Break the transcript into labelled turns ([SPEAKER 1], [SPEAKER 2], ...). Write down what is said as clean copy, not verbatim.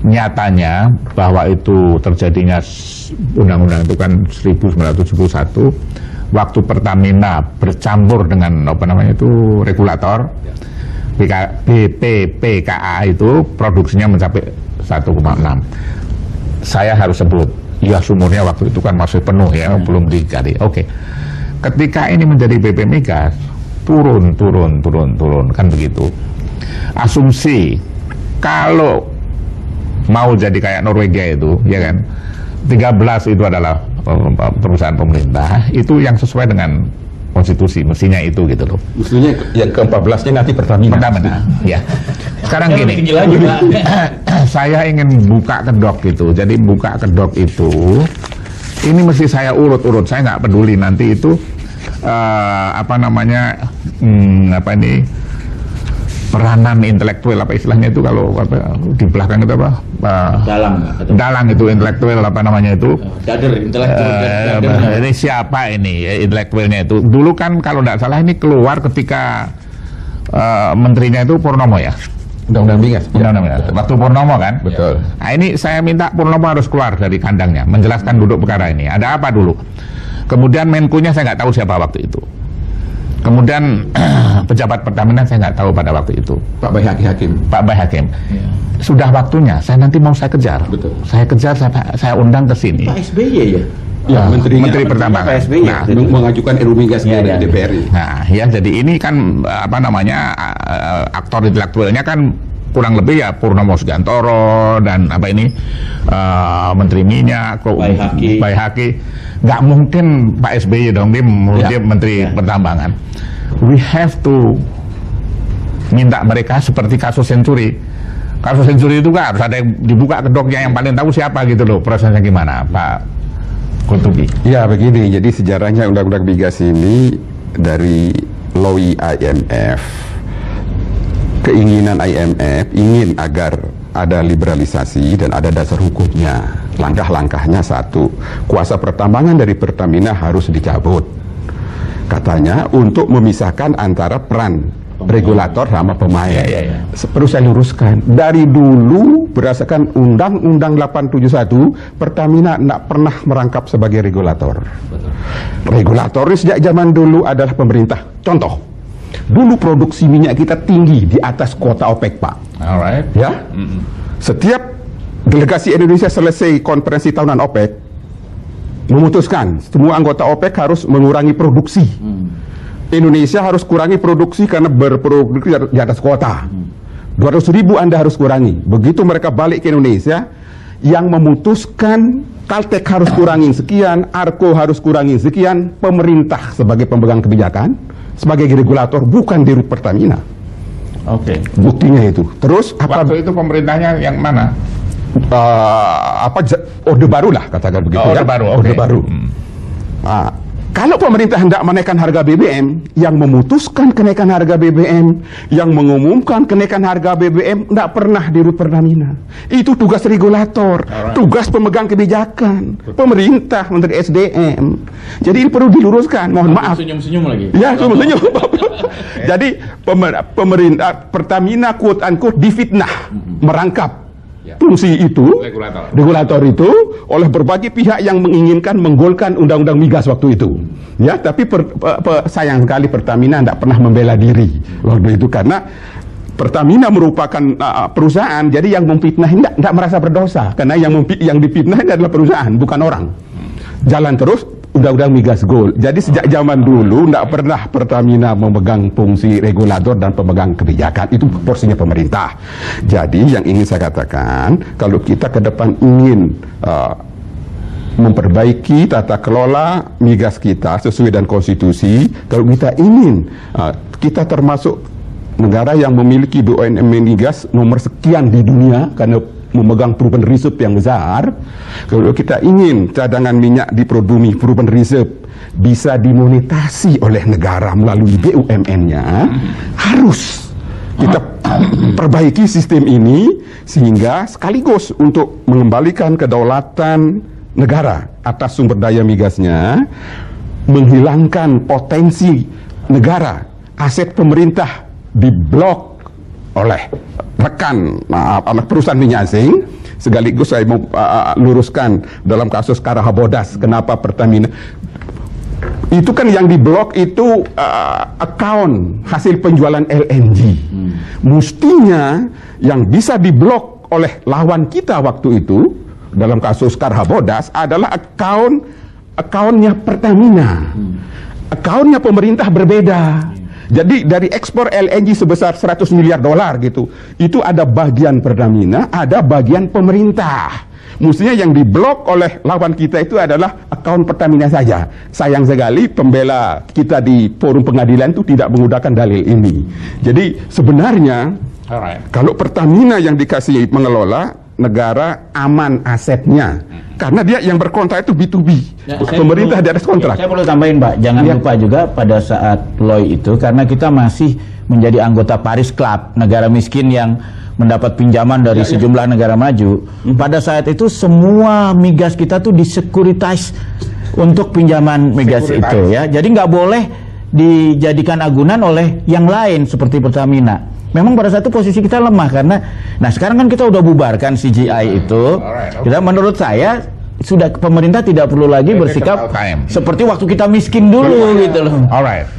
[SPEAKER 1] nyatanya bahwa itu terjadinya undang-undang itu kan 1971 waktu Pertamina bercampur dengan apa namanya itu regulator BPPKA itu produksinya mencapai 1,6. Saya harus sebut ya sumurnya waktu itu kan masih penuh ya, belum digali. Oke. Ketika ini menjadi BP Migas turun kan begitu. Asumsi kalau mau jadi kayak Norwegia itu, ya kan, 13 itu adalah perusahaan pemerintah, itu yang sesuai dengan konstitusi, mestinya itu gitu loh.
[SPEAKER 2] Mestinya yang ke-14-nya nanti Pertamina.
[SPEAKER 1] Ya. Sekarang gini, saya ingin buka kedok gitu, jadi buka kedok itu, ini mesti saya urut-urut, saya nggak peduli nanti itu, peranan intelektual apa istilahnya itu kalau di belakang itu apa? Dalang itu intelektual apa namanya itu?
[SPEAKER 3] Dader intelektual.
[SPEAKER 1] Ini siapa ini intelektualnya itu? Dulu kan kalau tidak salah ini keluar ketika menterinya itu Purnomo ya.
[SPEAKER 2] Undang-undang Migas.
[SPEAKER 1] Waktu Purnomo kan?
[SPEAKER 2] Betul.
[SPEAKER 1] Nah ini saya minta Purnomo harus keluar dari kandangnya, menjelaskan duduk perkara ini. Ada apa dulu? Kemudian Menkunya saya nggak tahu siapa waktu itu. Kemudian pejabat Pertamina saya nggak tahu pada waktu itu.
[SPEAKER 2] Pak Bayi Hakim.
[SPEAKER 1] Pak Bayi Hakim. Ya. Sudah waktunya. Saya nanti mau saya kejar.
[SPEAKER 2] Betul.
[SPEAKER 1] Saya kejar. Saya undang ke sini.
[SPEAKER 3] Pak SBY ya.
[SPEAKER 1] Ya, Menteri Pertambangan.
[SPEAKER 2] Nah, mengajukan RUU Migas ke DPR.
[SPEAKER 1] Nah, ya jadi ini kan apa namanya aktor intelektualnya kan kurang lebih ya Purnomo Sugantoro dan apa ini Menteri Minyak, Bayi Hakim. Nggak mungkin Pak SBY dong, dia Menteri Pertambangan. We have to minta mereka seperti kasus Senturi. Kasus Senturi itu kan harus ada yang dibuka kedoknya, yang paling tahu siapa gitu loh, prosesnya gimana, Pak Kutubi.
[SPEAKER 2] Ya begini, jadi sejarahnya Undang-Undang Migas ini dari Lowy IMF. Keinginan IMF ingin agar ada liberalisasi dan ada dasar hukumnya. Langkah-langkahnya satu, kuasa pertambangan dari Pertamina harus dicabut. Katanya untuk memisahkan antara peran regulator sama pemain. Perlu saya luruskan, dari dulu berdasarkan Undang-Undang 871 Pertamina tidak pernah merangkap sebagai regulator. Regulator sejak zaman dulu adalah pemerintah. Contoh, dulu produksi minyak kita tinggi di atas kuota OPEC, Pak.
[SPEAKER 1] Alright.
[SPEAKER 2] Ya. Setiap delegasi Indonesia selesai konferensi tahunan OPEC memutuskan semua anggota OPEC harus mengurangi produksi. Indonesia harus kurangi produksi karena berproduksi di atas kuota. 200.000 Anda harus kurangi. Begitu mereka balik ke Indonesia, yang memutuskan Caltech harus kurangin sekian, Arco harus kurangin sekian, pemerintah sebagai pemegang kebijakan, sebagai regulator, bukan Dirut Pertamina.
[SPEAKER 1] Oke.
[SPEAKER 2] Buktinya itu. Terus
[SPEAKER 1] waktu itu pemerintahnya yang mana?
[SPEAKER 2] Orde Baru lah katakan begitu.
[SPEAKER 1] Orde Baru.
[SPEAKER 2] Orde Baru. Kalau pemerintah hendak menaikkan harga BBM, yang memutuskan kenaikan harga BBM, yang mengumumkan kenaikan harga BBM, tidak pernah Dirut Pertamina. Itu tugas regulator, tugas pemegang kebijakan, pemerintah, Menteri SDM. Jadi ini perlu diluruskan. Mohon maaf.
[SPEAKER 3] Senyum-senyum lagi.
[SPEAKER 2] Ya, senyum-senyum. Jadi pemerintah Pertamina quote unquote difitnah merangkap fungsi itu, regulator itu oleh berbagai pihak yang menginginkan menggolkan Undang-Undang Migas waktu itu. Ya, tapi sayang sekali Pertamina tidak pernah membela diri waktu itu karena Pertamina merupakan perusahaan, jadi yang memfitnah tidak merasa berdosa karena yang difitnah ini adalah perusahaan, bukan orang. Jalan terus Undang-Undang Migas Gold. Jadi sejak zaman dulu tidak pernah Pertamina memegang fungsi regulator dan pemegang kebijakan. Itu porsinya pemerintah. Jadi yang ingin saya katakan, kalau kita ke depan ingin memperbaiki tata kelola migas kita sesuai dengan konstitusi, kalau kita ingin kita termasuk negara yang memiliki BUMN migas nomor sekian di dunia karena memegang proven reserve yang besar. Kalau kita ingin cadangan minyak di Produmi proven reserve bisa dimonetasi oleh negara melalui BUMN-nya, harus kita perbaiki sistem ini sehingga sekaligus untuk mengembalikan kedaulatan negara atas sumber daya migasnya, menghilangkan potensi negara, aset pemerintah diblok oleh rekan perusahaan minyak asing, sekaligus saya mau luruskan dalam kasus Karahabodas, kenapa Pertamina itu kan yang diblok itu account hasil penjualan LNG. Mestinya yang bisa diblok oleh lawan kita waktu itu dalam kasus Karahabodas adalah accountnya Pertamina. Accountnya pemerintah berbeda. Jadi dari ekspor LNG sebesar 100 miliar dolar gitu, itu ada bagian Pertamina, ada bagian pemerintah. Mestinya yang diblok oleh lawan kita itu adalah akun Pertamina saja. Sayang sekali pembela kita di forum pengadilan itu tidak menggunakan dalil ini. Jadi sebenarnya kalau Pertamina yang dikasih mengelola, negara aman asetnya. Karena dia yang berkontrak itu B2B.
[SPEAKER 3] Ya,
[SPEAKER 2] pemerintah di atas kontrak.
[SPEAKER 4] Saya perlu tambahin, Pak, jangan lupa juga pada saat Loy itu, karena kita masih menjadi anggota Paris Club, negara miskin yang mendapat pinjaman dari sejumlah negara maju. Pada saat itu semua migas kita tuh disekuritis untuk pinjaman migas itu, ya. Jadi nggak boleh dijadikan agunan oleh yang lain seperti Pertamina. Memang pada saat itu posisi kita lemah karena, nah sekarang kan kita udah bubarkan CGI itu. Kita, menurut saya sudah pemerintah tidak perlu lagi bersikap seperti waktu kita miskin dulu gitu loh.
[SPEAKER 1] Alright.